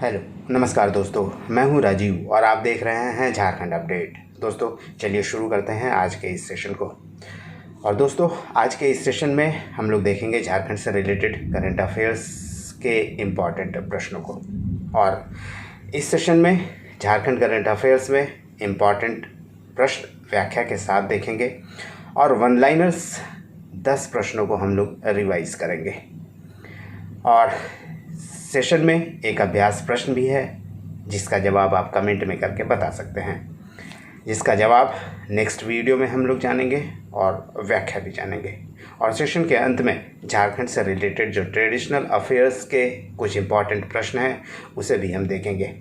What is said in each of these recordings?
Hello नमस्कार दोस्तों, मैं हूं राजीव और आप देख रहे हैं झारखंड अपडेट। दोस्तों चलिए शुरू करते हैं आज के इस सेशन को। और दोस्तों आज के इस सेशन में हम लोग देखेंगे झारखंड से रिलेटेड करंट अफेयर्स के इम्पॉर्टेंट प्रश्नों को। और इस सेशन में झारखंड करंट अफेयर्स में इम्पॉर्टेंट प्रश्न व्याख्या के साथ देखेंगे और वन लाइनर्स 10 प्रश्नों को हम लोग रिवाइज करेंगे। और सेशन में एक अभ्यास प्रश्न भी है जिसका जवाब आप कमेंट में करके बता सकते हैं, जिसका जवाब नेक्स्ट वीडियो में हम लोग जानेंगे और व्याख्या भी जानेंगे। और सेशन के अंत में झारखंड से रिलेटेड जो ट्रेडिशनल अफेयर्स के कुछ इम्पॉर्टेंट प्रश्न हैं उसे भी हम देखेंगे।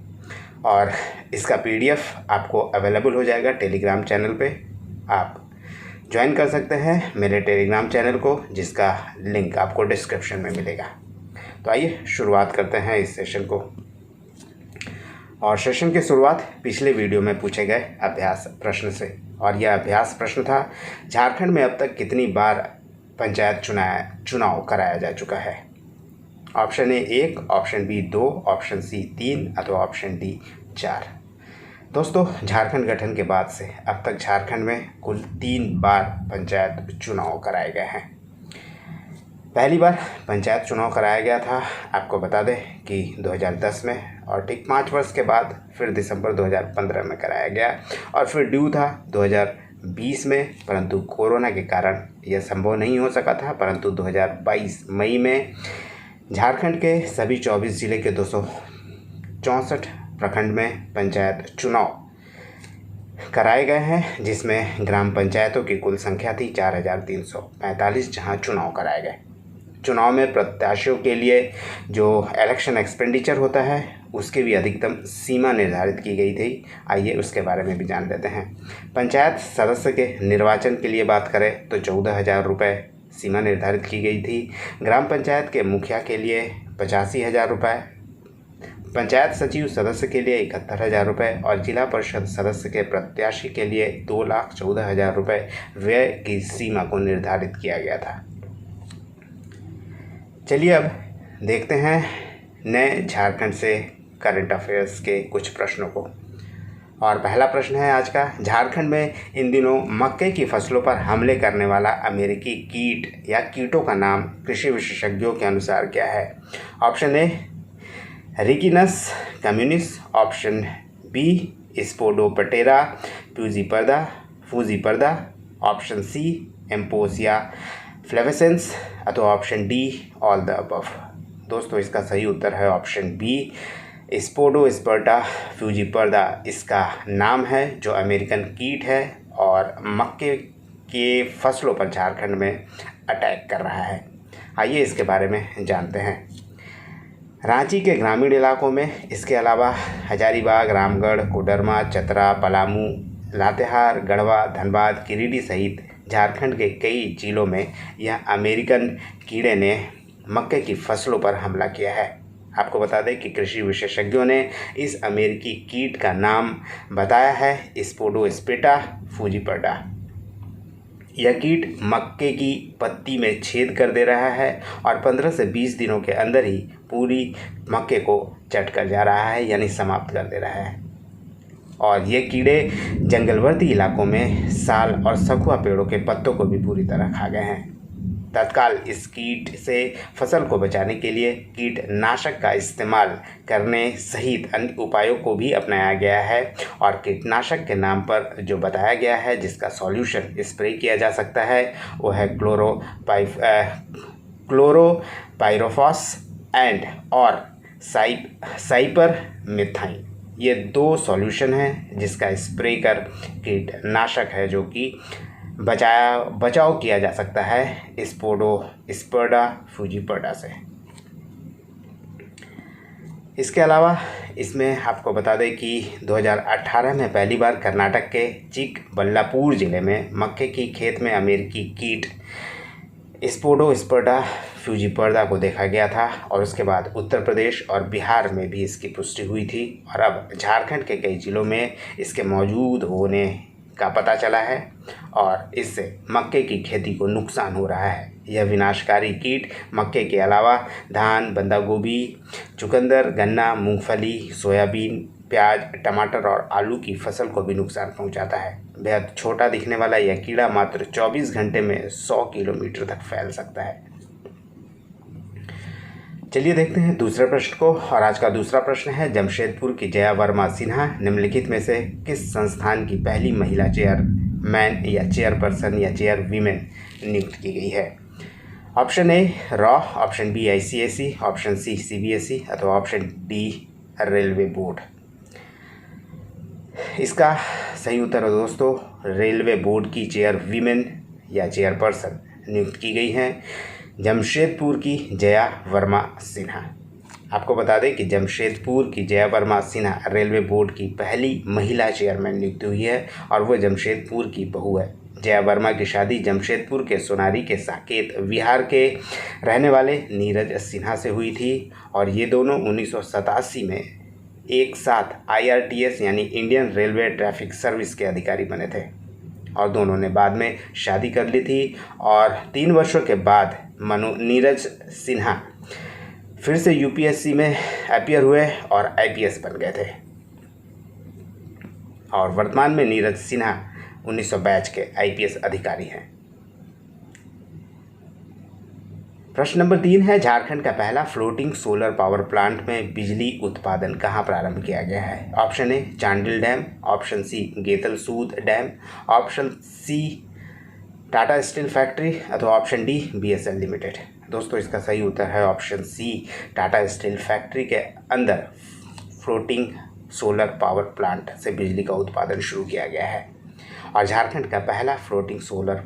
और इसका PDF आपको अवेलेबल हो जाएगा टेलीग्राम चैनल पे। आप ज्वाइन कर सकते हैं मेरे टेलीग्राम चैनल को, जिसका लिंक आपको डिस्क्रिप्शन में मिलेगा। तो आइए शुरुआत करते हैं इस सेशन को। और सेशन की शुरुआत पिछले वीडियो में पूछे गए अभ्यास प्रश्न से। और यह अभ्यास प्रश्न था, झारखंड में अब तक कितनी बार पंचायत चुनाव कराया जा चुका है। Option A 1, option B 2, option C 3 अथवा ऑप्शन डी 4। दोस्तों झारखंड गठन के बाद से अब तक झारखंड में कुल 3 बार पंचायत चुनाव कराए गए हैं। पहली बार पंचायत चुनाव कराया गया था, आपको बता दें कि 2010 में, और ठीक 5 वर्ष के बाद फिर दिसंबर 2015 में कराया गया। और फिर ड्यू था 2020 में, परंतु कोरोना के कारण यह संभव नहीं हो सका था। परंतु 2022 मई में झारखंड के सभी 24 जिले के 264 प्रखंड में पंचायत चुनाव कराए गए हैं, जिसमें ग्राम पंचायतों की कुल संख्या थी 4345, जहां चुनाव कराए गए। चुनाव में प्रत्याशियों के लिए जो इलेक्शन एक्सपेंडिचर होता है उसकी भी अधिकतम सीमा निर्धारित की गई थी। आइए उसके बारे में भी जान लेते हैं। पंचायत सदस्य के निर्वाचन के लिए बात करें तो 14,000 रुपये सीमा निर्धारित की गई थी। ग्राम पंचायत के मुखिया के लिए 85,000 रुपये, पंचायत सचिव सदस्य के लिए 71,000 रुपये और जिला परिषद सदस्य के प्रत्याशी के लिए 2,14,000 रुपये व्यय की सीमा को निर्धारित किया गया था। चलिए अब देखते हैं नए झारखंड से करंट अफेयर्स के कुछ प्रश्नों को। और पहला प्रश्न है आज का, झारखंड में इन दिनों मक्के की फसलों पर हमले करने वाला अमेरिकी कीट या कीटों का नाम कृषि विशेषज्ञों के अनुसार क्या है। Option A ricinus communis, option B spodoptera frugiperda, option C empoasca flavescens अथवा option D all the above. दोस्तों इसका सही उत्तर है ऑप्शन बी स्पोडोस्पर्टा फ्यूजीपर्दा। इसका नाम है जो अमेरिकन कीट है और मक्के के फसलों पर झारखंड में अटैक कर रहा है। आइए इसके बारे में जानते हैं। रांची के ग्रामीण इलाकों में इसके अलावा हजारीबाग, रामगढ़, कोडरमा, चतरा, पलामू, लातेहार, गढ़वा, धनबाद, गिरिडीह सहित झारखंड के कई जिलों में यह अमेरिकन कीड़े ने मक्के की फसलों पर हमला किया है। आपको बता दें कि कृषि विशेषज्ञों ने इस अमेरिकी कीट का नाम बताया है स्पोडोस्पेटा फूजीपर्डा। यह कीट मक्के की पत्ती में छेद कर दे रहा है और 15 से 20 दिनों के अंदर ही पूरी मक्के को चट कर जा रहा है, यानी समाप्त कर दे रहा है। और ये कीड़े जंगलवर्ती इलाकों में साल और सखुआ पेड़ों के पत्तों को भी पूरी तरह खा गए हैं। तत्काल इस कीट से फसल को बचाने के लिए कीटनाशक का इस्तेमाल करने सहित अन्य उपायों को भी अपनाया गया है। और कीटनाशक के नाम पर जो बताया गया है जिसका सॉल्यूशन स्प्रे किया जा सकता है वो है क्लोरोपाइरोफॉस एंड और साइपरमेथ्राइन। ये 2 सॉल्यूशन हैं जिसका स्प्रे कर कीटनाशक है जो कि बचाव किया जा सकता है स्पोडोस्पर्डा फूजीपर्डा से। इसके अलावा इसमें आपको बता दें कि 2018 में पहली बार कर्नाटक के चिकबल्लापुर ज़िले में मक्के की खेत में अमेरिकी कीट स्पोडोस्पर्डा फ्यूजीपर्दा को देखा गया था। और उसके बाद उत्तर प्रदेश और बिहार में भी इसकी पुष्टि हुई थी। और अब झारखंड के कई जिलों में इसके मौजूद होने का पता चला है और इससे मक्के की खेती को नुकसान हो रहा है। यह विनाशकारी कीट मक्के के अलावा धान, बंदा गोभी, चुकंदर, गन्ना, मूंगफली, सोयाबीन, प्याज, टमाटर और आलू की फसल को भी नुकसान पहुंचाता है। बेहद छोटा दिखने वाला यह कीड़ा मात्र 24 घंटे में 100 किलोमीटर तक फैल सकता है। चलिए देखते हैं दूसरे प्रश्न को। और आज का दूसरा प्रश्न है, जमशेदपुर की जया वर्मा सिन्हा निम्नलिखित में से किस संस्थान की पहली महिला चेयरमैन या चेयरपर्सन या चेयर वीमेन नियुक्त की गई है? ऑप्शन ए रॉ, option B ICSE, option C CBSE अथवा ऑप्शन डी रेलवे बोर्ड। इसका सही उत्तर है दोस्तों, रेलवे बोर्ड की चेयर वीमेन या चेयरपर्सन नियुक्त की गई हैं जमशेदपुर की जया वर्मा सिन्हा। आपको बता दें कि जमशेदपुर की जया वर्मा सिन्हा रेलवे बोर्ड की पहली महिला चेयरमैन नियुक्त हुई है और वह जमशेदपुर की बहू है। जया वर्मा की शादी जमशेदपुर के सोनारी के साकेत विहार के रहने वाले नीरज सिन्हा से हुई थी और ये दोनों 1987 में एक साथ IRTS यानी इंडियन रेलवे ट्रैफिक सर्विस के अधिकारी बने थे और दोनों ने बाद में शादी कर ली थी और 3 वर्षों के बाद नीरज सिन्हा फिर से UPSC में अपीयर हुए और IPS बन गए थे और वर्तमान में नीरज सिन्हा 1900 बैच के IPS अधिकारी हैं। प्रश्न नंबर 3 है, झारखंड का पहला फ्लोटिंग सोलर पावर प्लांट में बिजली उत्पादन कहाँ प्रारंभ किया गया है? Option A Chandil dam, option C Getalsud dam, option C Tata steel factory अथवा ऑप्शन डी BSL लिमिटेड। दोस्तों इसका सही उत्तर है option C, Tata steel factory के अंदर फ्लोटिंग सोलर पावर प्लांट से बिजली का उत्पादन शुरू किया गया है और झारखंड का पहला फ्लोटिंग सोलर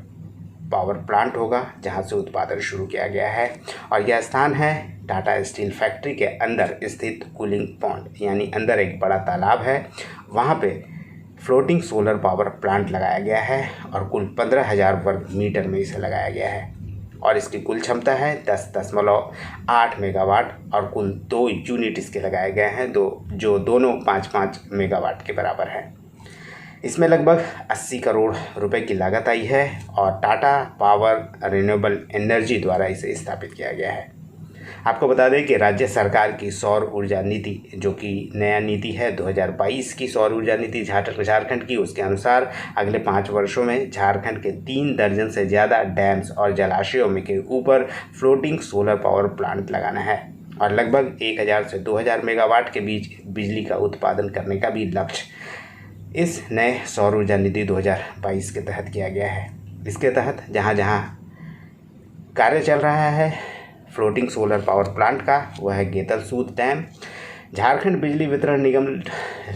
पावर प्लांट होगा जहां से उत्पादन शुरू किया गया है और यह स्थान है टाटा स्टील फैक्ट्री के अंदर स्थित कूलिंग पॉन्ड, यानी अंदर एक बड़ा तालाब है, वहां पे फ्लोटिंग सोलर पावर प्लांट लगाया गया है और कुल 15,000 वर्ग मीटर में इसे लगाया गया है और इसकी कुल क्षमता है 10.8 मेगावाट और कुल 2 यूनिट इसके लगाए गए हैं जो दोनों 5-5 मेगावाट के बराबर है। इसमें लगभग 80 करोड़ रुपए की लागत आई है और टाटा पावर रिन्यूएबल एनर्जी द्वारा इसे स्थापित किया गया है। आपको बता दें कि राज्य सरकार की सौर ऊर्जा नीति, जो कि नया नीति है 2022 की सौर ऊर्जा नीति झारखंड की, उसके अनुसार अगले 5 वर्षों में झारखंड के 3 दर्जन से ज़्यादा डैम्स और जलाशयों में के ऊपर फ्लोटिंग सोलर पावर प्लांट लगाना है और लगभग 1000 से 2000 मेगावाट के बीच बिजली का उत्पादन करने का भी लक्ष्य इस नए सौर ऊर्जा नीति 2022 के तहत किया गया है। इसके तहत जहाँ जहाँ कार्य चल रहा है फ्लोटिंग सोलर पावर प्लांट का, वह है गेतलसूद डैम। झारखंड बिजली वितरण निगम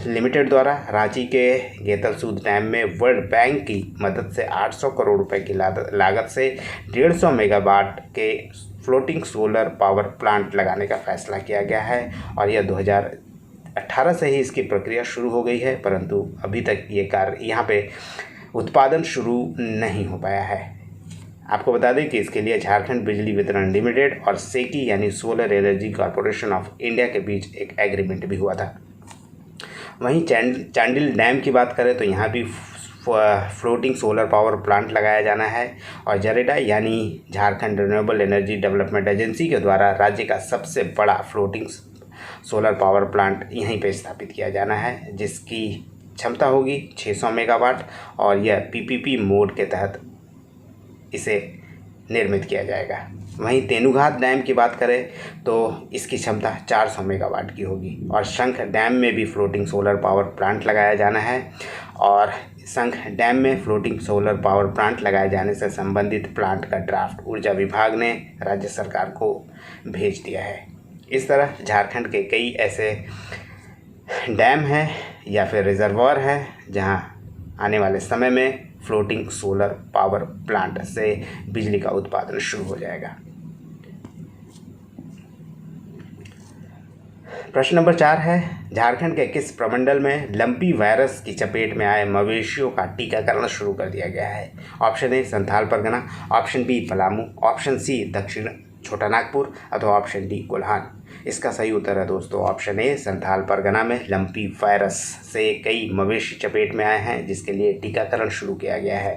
लिमिटेड द्वारा रांची के गेतलसूद डैम में वर्ल्ड बैंक की मदद से 800 करोड़ रुपए की लागत से 150 मेगावाट के फ्लोटिंग सोलर पावर प्लांट लगाने का फैसला किया गया है और यह 2018 से ही इसकी प्रक्रिया शुरू हो गई है, परंतु अभी तक ये कार्य यहाँ पे उत्पादन शुरू नहीं हो पाया है। आपको बता दें कि इसके लिए झारखंड बिजली वितरण लिमिटेड और सेकी यानी solar energy corporation of India के बीच एक एग्रीमेंट भी हुआ था। वहीं चांडिल डैम की बात करें तो यहाँ भी फ्लोटिंग सोलर पावर प्लांट लगाया जाना है और जरेडा यानी Jharkhand renewable energy development agency के द्वारा राज्य का सबसे बड़ा फ्लोटिंग सोलर पावर प्लांट यहीं पे स्थापित किया जाना है, जिसकी क्षमता होगी 600 मेगावाट और यह PPP मोड के तहत इसे निर्मित किया जाएगा। वहीं तेनुघाट डैम की बात करें तो इसकी क्षमता 400 मेगावाट की होगी और शंख डैम में भी फ्लोटिंग सोलर पावर प्लांट लगाया जाना है और शंख डैम में फ्लोटिंग सोलर पावर प्लांट लगाए जाने से संबंधित प्लांट का ड्राफ्ट ऊर्जा विभाग ने राज्य सरकार को भेज दिया है। इस तरह झारखंड के कई ऐसे डैम हैं या फिर रिजर्वॉयर हैं जहां आने वाले समय में फ्लोटिंग सोलर पावर प्लांट से बिजली का उत्पादन शुरू हो जाएगा। प्रश्न नंबर 4 है, झारखंड के किस प्रमंडल में लंपी वायरस की चपेट में आए मवेशियों का टीकाकरण शुरू कर दिया गया है? Option A Santhal Pargana, option B Palamu, option C Dakshin Chhota Nagpur अथवा ऑप्शन डी कोल्हान। इसका सही उत्तर है दोस्तों ऑप्शन ए, संथाल परगना में लंपी वायरस से कई मवेशी चपेट में आए हैं जिसके लिए टीकाकरण शुरू किया गया है।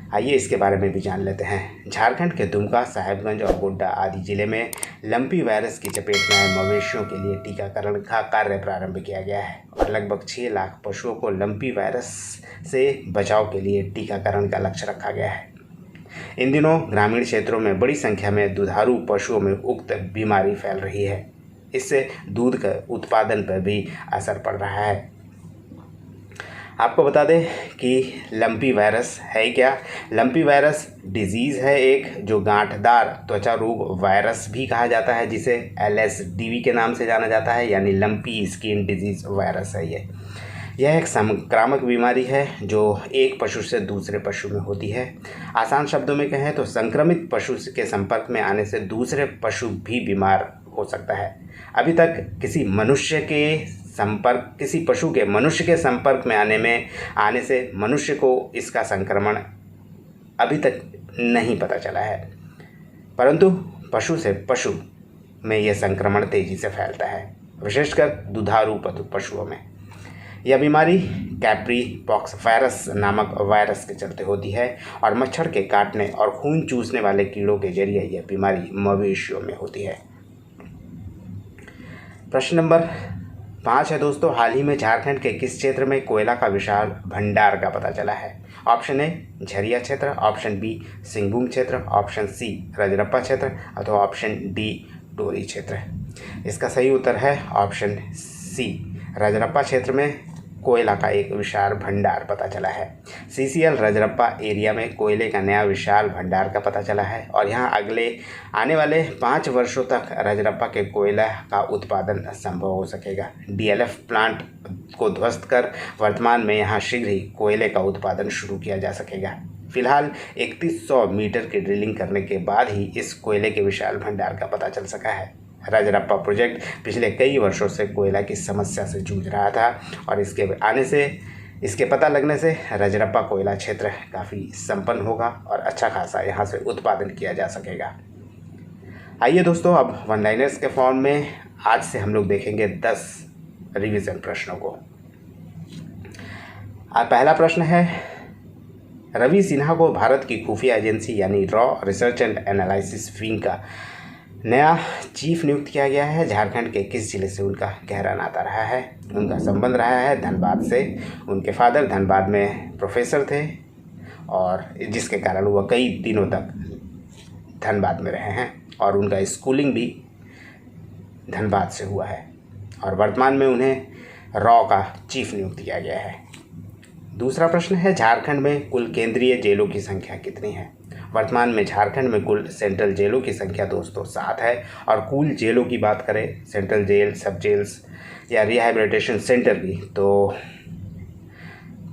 आइए इसके बारे में भी जान लेते हैं। झारखंड के दुमका, साहेबगंज और गोड्डा आदि जिले में लंपी वायरस की चपेट में आए मवेशियों के लिए टीकाकरण का कार्य प्रारंभ किया गया है और लगभग 6 लाख पशुओं को लंपी वायरस से बचाव के लिए टीकाकरण का लक्ष्य रखा गया है। इन दिनों ग्रामीण क्षेत्रों में बड़ी संख्या में दुधारू पशुओं में उक्त बीमारी फैल रही है। इससे दूध के उत्पादन पर भी असर पड़ रहा है। आपको बता दें कि लंपी वायरस है क्या। लंपी वायरस डिजीज़ है एक, जो गांठदार त्वचा रोग वायरस भी कहा जाता है, जिसे LSDV के नाम से जाना जाता है, यानी लंपी स्किन डिजीज़ वायरस है। यह एक संक्रामक बीमारी है जो एक पशु से दूसरे पशु में होती है। आसान शब्दों में कहें तो संक्रमित पशु के संपर्क में आने से दूसरे पशु भी बीमार हो सकता है। अभी तक किसी पशु के मनुष्य के संपर्क में आने से मनुष्य को इसका संक्रमण अभी तक नहीं पता चला है, परंतु पशु से पशु में यह संक्रमण तेजी से फैलता है, विशेषकर दुधारू पशुओं में। यह बीमारी कैप्री पॉक्स वायरस नामक वायरस के चलते होती है और मच्छर के काटने और खून चूसने वाले कीड़ों के जरिए यह बीमारी मवेशियों में होती है। प्रश्न नंबर 5 है दोस्तों, हाल ही में झारखंड के किस क्षेत्र में कोयला का विशाल भंडार का पता चला है? ऑप्शन ए झरिया क्षेत्र, ऑप्शन बी सिंहभूम क्षेत्र, ऑप्शन सी रजरप्पा क्षेत्र अथवा ऑप्शन डी टोरी क्षेत्र। इसका सही उत्तर है ऑप्शन सी, रजरप्पा क्षेत्र में कोयला का एक विशाल भंडार पता चला है। CCL रजरप्पा एरिया में कोयले का नया विशाल भंडार का पता चला है और यहाँ आने वाले 5 वर्षों तक रजरप्पा के कोयला का उत्पादन संभव हो सकेगा। DLF प्लांट को ध्वस्त कर वर्तमान में यहाँ शीघ्र ही कोयले का उत्पादन शुरू किया जा सकेगा। फिलहाल 3100 मीटर की ड्रिलिंग करने के बाद ही इस कोयले के विशाल भंडार का पता चल सका है। रजरप्पा प्रोजेक्ट पिछले कई वर्षों से कोयला की समस्या से जूझ रहा था और इसके पता लगने से रजरप्पा कोयला क्षेत्र काफ़ी संपन्न होगा और अच्छा खासा यहाँ से उत्पादन किया जा सकेगा। आइए दोस्तों, अब वन लाइनर्स के फॉर्म में आज से हम लोग देखेंगे 10 रिवीजन प्रश्नों को। पहला प्रश्न है, रवि सिन्हा को भारत की खुफिया एजेंसी यानी raw research and analysis wing का नया चीफ नियुक्त किया गया है। झारखंड के किस जिले से उनका गहरा नाता रहा है? उनका संबंध रहा है धनबाद से। उनके फादर धनबाद में प्रोफेसर थे और जिसके कारण वह कई दिनों तक धनबाद में रहे हैं और उनका स्कूलिंग भी धनबाद से हुआ है और वर्तमान में उन्हें रॉ का चीफ नियुक्त किया गया है। दूसरा प्रश्न है, झारखंड में कुल केंद्रीय जेलों की संख्या कितनी है? वर्तमान में झारखंड में कुल सेंट्रल जेलों की संख्या दोस्तों 7 है और कुल जेलों की बात करें, सेंट्रल जेल, सब जेल्स या रिहैबिलिटेशन सेंटर की, तो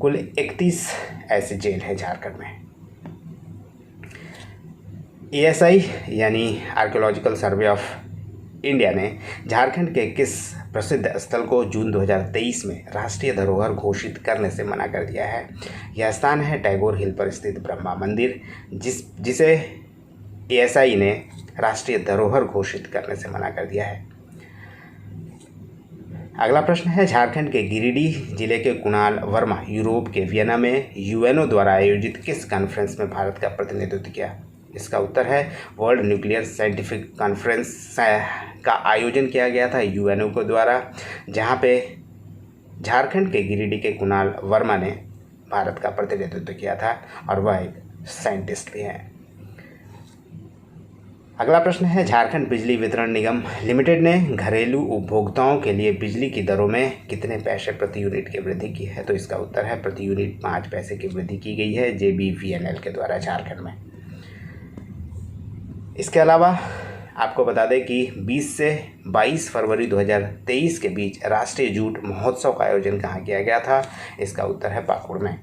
कुल 31 ऐसे जेल हैं झारखंड में। ASI यानी आर्कियोलॉजिकल सर्वे ऑफ इंडिया ने झारखंड के किस प्रसिद्ध स्थल को जून 2023 में राष्ट्रीय धरोहर घोषित करने से मना कर दिया है? यह स्थान है टैगोर हिल पर स्थित ब्रह्मा मंदिर, जिसे ASI ने राष्ट्रीय धरोहर घोषित करने से मना कर दिया है। अगला प्रश्न है, झारखंड के गिरिडीह जिले के कुणाल वर्मा यूरोप के वियना में UNO द्वारा आयोजित किस कॉन्फ्रेंस में भारत का प्रतिनिधित्व किया? इसका उत्तर है वर्ल्ड न्यूक्लियर साइंटिफिक कॉन्फ्रेंस का आयोजन किया गया था UNO के द्वारा, जहां पे झारखंड के गिरिडीह के कुणाल वर्मा ने भारत का प्रतिनिधित्व किया था और वह एक साइंटिस्ट भी हैं। अगला प्रश्न है, झारखंड बिजली वितरण निगम लिमिटेड ने घरेलू उपभोक्ताओं के लिए बिजली की दरों में कितने पैसे प्रति यूनिट की वृद्धि की है? तो इसका उत्तर है प्रति यूनिट 5 पैसे की वृद्धि की गई है JBVNL के द्वारा झारखंड में। इसके अलावा आपको बता दें कि 20 से 22 फरवरी 2023 के बीच राष्ट्रीय जूट महोत्सव का आयोजन कहाँ किया गया था? इसका उत्तर है पाकुड़ में।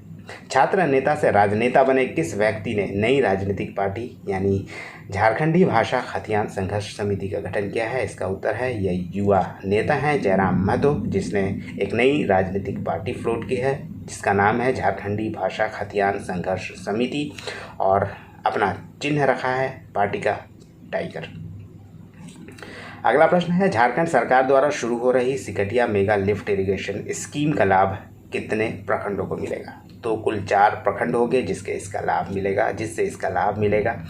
छात्र नेता से राजनेता बने किस व्यक्ति ने नई राजनीतिक पार्टी यानी झारखंडी भाषा खतियान संघर्ष समिति का गठन किया है? इसका उत्तर है यह युवा नेता हैं जयराम महतो, जिसने एक नई राजनीतिक पार्टी फ्लोट की है जिसका नाम है झारखंडी भाषा खतियान संघर्ष समिति और अपना चिन्ह रखा है पार्टी का टाइगर। अगला प्रश्न है, झारखंड सरकार द्वारा शुरू हो रही Sikatia mega lift irrigation scheme का लाभ कितने प्रखंडों को मिलेगा? तो कुल 4 प्रखंड होंगे जिससे इसका लाभ मिलेगा।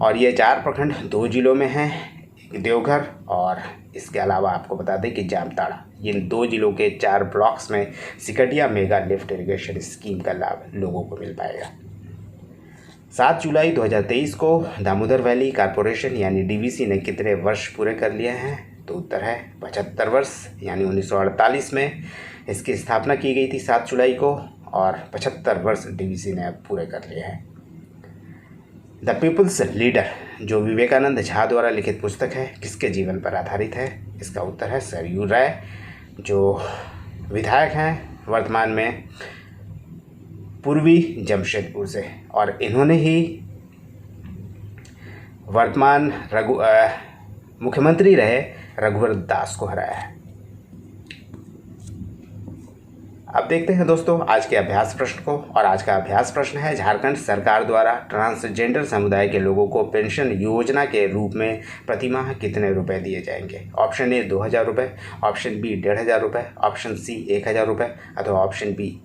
और ये 4 प्रखंड 2 जिलों में हैं, देवघर और इसके अलावा आपको बता दें कि जामताड़ा। इन 2 जिलों के 4 ब्लॉक्स में Sikatia mega lift irrigation scheme का लाभ लोगों को मिल पाएगा। 7 जुलाई 2023 को दामोदर वैली कॉरपोरेशन यानी डीवीसी ने कितने वर्ष पूरे कर लिए हैं? तो उत्तर है 75 वर्ष, यानी 1948 में इसकी स्थापना की गई थी 7 जुलाई को, और 75 वर्ष डीवीसी ने अब पूरे कर लिए हैं। द पीपुल्स लीडर जो विवेकानंद झा द्वारा लिखित पुस्तक है, किसके जीवन पर आधारित है? इसका उत्तर है सरयू राय, जो विधायक हैं वर्तमान में पूर्वी जमशेदपुर से, और इन्होंने ही वर्तमान मुख्यमंत्री रहे रघुवर दास को हराया है। अब देखते हैं दोस्तों आज के अभ्यास प्रश्न को, और आज का अभ्यास प्रश्न है झारखंड सरकार द्वारा ट्रांसजेंडर समुदाय के लोगों को पेंशन योजना के रूप में प्रतिमाह कितने रुपए दिए जाएंगे? ऑप्शन ए 2000 रुपये, ऑप्शन बी 1500 रुपये, ऑप्शन सी 1000 रुपये, अथवा ऑप्शन डी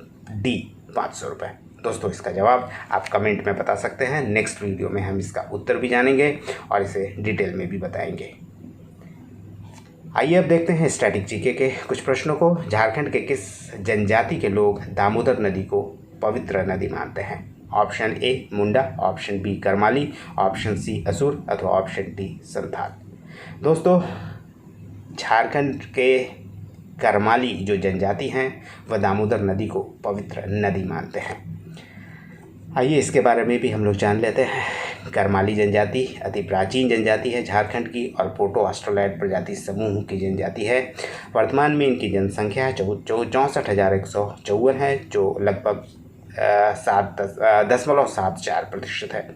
500 रुपये। दोस्तों इसका जवाब आप कमेंट में बता सकते हैं। नेक्स्ट वीडियो में हम इसका उत्तर भी जानेंगे और इसे डिटेल में भी बताएंगे। आइए अब देखते हैं स्टैटिक जीके के कुछ प्रश्नों को। झारखंड के किस जनजाति के लोग दामोदर नदी को पवित्र नदी मानते हैं? Option A Munda, option B Karmali, option C Asur, अथवा ऑप्शन डी संथाल। दोस्तों झारखंड के करमाली जो जनजाति हैं वह दामोदर नदी को पवित्र नदी मानते हैं। आइए इसके बारे में भी हम लोग जान लेते हैं। करमाली जनजाति अति प्राचीन जनजाति है झारखंड की, और पोटो ऑस्ट्रोलैड प्रजाति समूह की जनजाति है। वर्तमान में इनकी जनसंख्या 64,154 है, जो लगभग 7.74% है।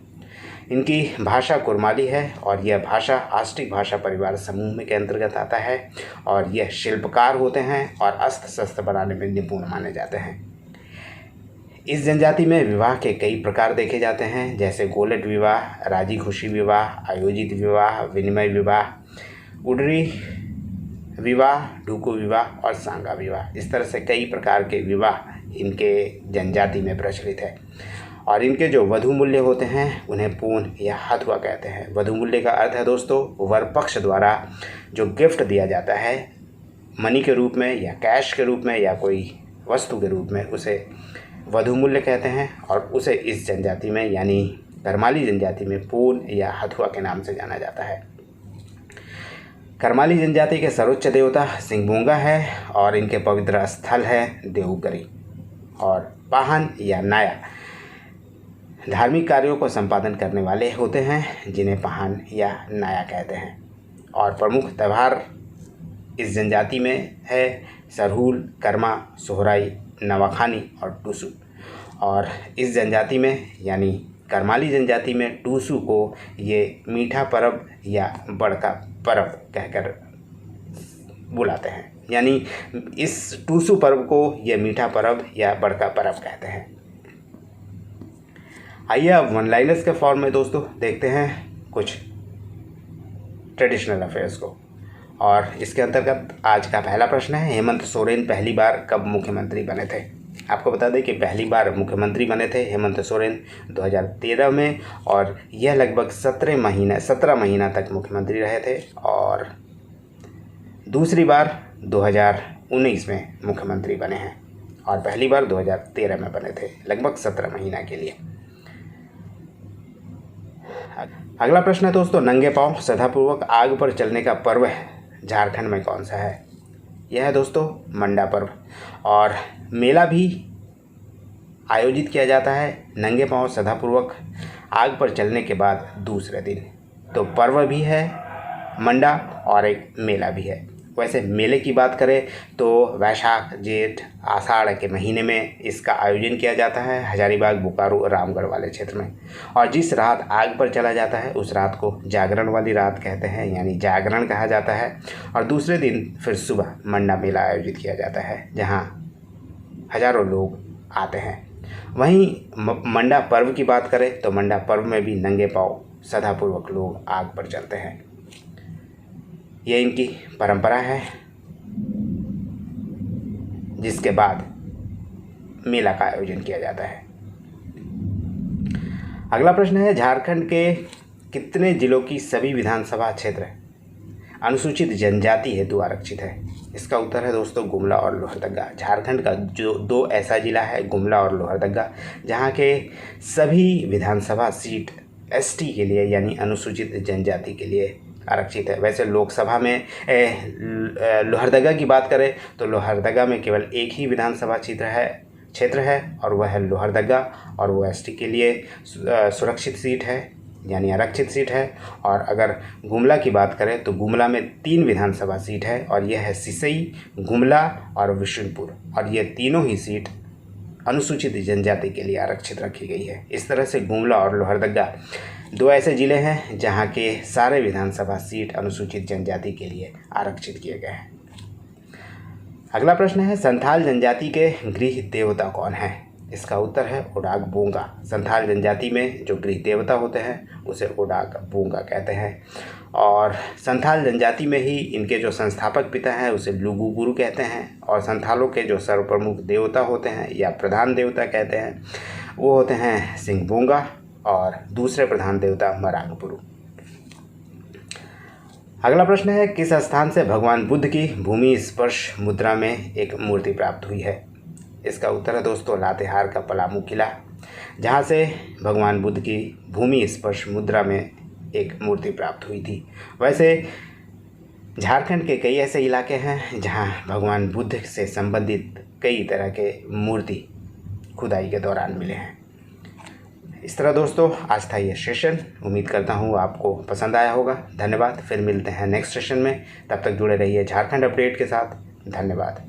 इनकी भाषा कुरमाली है, और यह भाषा आष्टिक भाषा परिवार समूह में के अंतर्गत आता है, और यह शिल्पकार होते हैं और अस्त्र शस्त्र बनाने में निपुण माने जाते हैं। इस जनजाति में विवाह के कई प्रकार देखे जाते हैं, जैसे गोलट विवाह, राजी खुशी विवाह, आयोजित विवाह, विनिमय विवाह, उडरी विवाह, ढूको विवाह और सांगा विवाह। इस तरह से कई प्रकार के विवाह इनके जनजाति में प्रचलित है। और इनके जो वधू मूल्य होते हैं उन्हें पून या हथुआ कहते हैं। वधू मूल्य का अर्थ है दोस्तों वर पक्ष द्वारा जो गिफ्ट दिया जाता है मनी के रूप में या कैश के रूप में या कोई वस्तु के रूप में, उसे वधू मूल्य कहते हैं। और उसे इस जनजाति में यानी करमाली जनजाति में पून या हथुआ के नाम से जाना जाता है। करमाली जनजाति के सर्वोच्च देवता सिंहबोंगा है, और इनके पवित्र स्थल है देवगरी। और पाहन या नाया धार्मिक कार्यों को संपादन करने वाले होते हैं, जिन्हें पाहन या नाया कहते हैं। और प्रमुख त्यौहार इस जनजाति में है सरहुल, कर्मा, सोहराई, नवाखानी और टूसू। और इस जनजाति में यानी करमाली जनजाति में टूसू को ये मीठा पर्व या बड़का पर्व कहकर बुलाते हैं, यानी इस टूसू पर्व को ये मीठा पर्व या बड़का पर्व कहते हैं। आइए अब वन लाइनर्स के फॉर्म में दोस्तों देखते हैं कुछ ट्रेडिशनल अफेयर्स को, और इसके अंतर्गत आज का पहला प्रश्न है हेमंत सोरेन पहली बार कब मुख्यमंत्री बने थे? आपको बता दें कि पहली बार मुख्यमंत्री बने थे हेमंत सोरेन 2013 में, और यह लगभग 17 महीना तक मुख्यमंत्री रहे थे। और दूसरी बार 2019 में मुख्यमंत्री बने हैं, और पहली बार 2013 में बने थे लगभग 17 महीना के लिए। अगला प्रश्न है दोस्तों नंगे पांव श्रद्धापूर्वक आग पर चलने का पर्व झारखंड में कौन सा है? यह है दोस्तों मंडा पर्व, और मेला भी आयोजित किया जाता है नंगे पांव श्रद्धापूर्वक आग पर चलने के बाद दूसरे दिन। तो पर्व भी है मंडा और एक मेला भी है। वैसे मेले की बात करें तो वैशाख जेठ आषाढ़ के महीने में इसका आयोजन किया जाता है हजारीबाग, बोकारो, रामगढ़ वाले क्षेत्र में। और जिस रात आग पर चला जाता है उस रात को जागरण वाली रात कहते हैं, यानी जागरण कहा जाता है। और दूसरे दिन फिर सुबह मंडा मेला आयोजित किया जाता है, जहां हजारों लोग आते हैं। वहीं मंडा पर्व की बात करें तो मंडा पर्व में भी नंगे पांव श्रद्धापूर्वक लोग आग पर चलते हैं। ये इनकी परंपरा है, जिसके बाद मेला का आयोजन किया जाता है। अगला प्रश्न है, झारखंड के कितने जिलों की सभी विधानसभा क्षेत्र अनुसूचित जनजाति हेतु आरक्षित है? इसका उत्तर है दोस्तों गुमला और लोहरदगा। झारखंड का जो 2 ऐसा जिला है गुमला और लोहरदगा, जहां के सभी विधानसभा सीट एसटी के लिए यानी अनुसूचित जनजाति के लिए आरक्षित है। वैसे लोकसभा में लोहरदगा की बात करें तो लोहरदगा में केवल एक ही विधानसभा क्षेत्र है और वह है लोहरदगा, और वो एसटी के लिए सुरक्षित सीट है यानी आरक्षित सीट है। और अगर गुमला की बात करें तो गुमला में 3 विधानसभा सीट है और यह है सिसई, गुमला और विशुनपुर, और ये तीनों ही सीट अनुसूचित जनजाति के लिए आरक्षित रखी गई है। इस तरह से गुमला और लोहरदगा 2 ऐसे ज़िले हैं जहां के सारे विधानसभा सीट अनुसूचित जनजाति के लिए आरक्षित किए गए हैं। अगला प्रश्न है, संथाल जनजाति के गृह देवता कौन है? इसका उत्तर है ओडाग बोंगा। संथाल जनजाति में जो गृह देवता होते हैं उसे ओडाग बोंगा कहते हैं, और संथाल जनजाति में ही इनके जो संस्थापक पिता हैं उसे लुगु गुरु कहते हैं, और संथालों के जो सर्वप्रमुख देवता होते हैं या प्रधान देवता कहते हैं वो होते हैं सिंह बोंगा, और दूसरे प्रधान देवता मरांगपुरु। अगला प्रश्न है, किस स्थान से भगवान बुद्ध की भूमि स्पर्श मुद्रा में एक मूर्ति प्राप्त हुई है? इसका उत्तर है दोस्तों लातेहार का पलामू किला, जहाँ से भगवान बुद्ध की भूमि स्पर्श मुद्रा में एक मूर्ति प्राप्त हुई थी। वैसे झारखंड के कई ऐसे इलाके हैं जहाँ भगवान बुद्ध से संबंधित कई तरह के मूर्ति खुदाई के दौरान मिले हैं। इस तरह दोस्तों आज था ये सेशन, उम्मीद करता हूँ आपको पसंद आया होगा। धन्यवाद, फिर मिलते हैं नेक्स्ट सेशन में, तब तक जुड़े रहिए झारखंड अपडेट के साथ। धन्यवाद।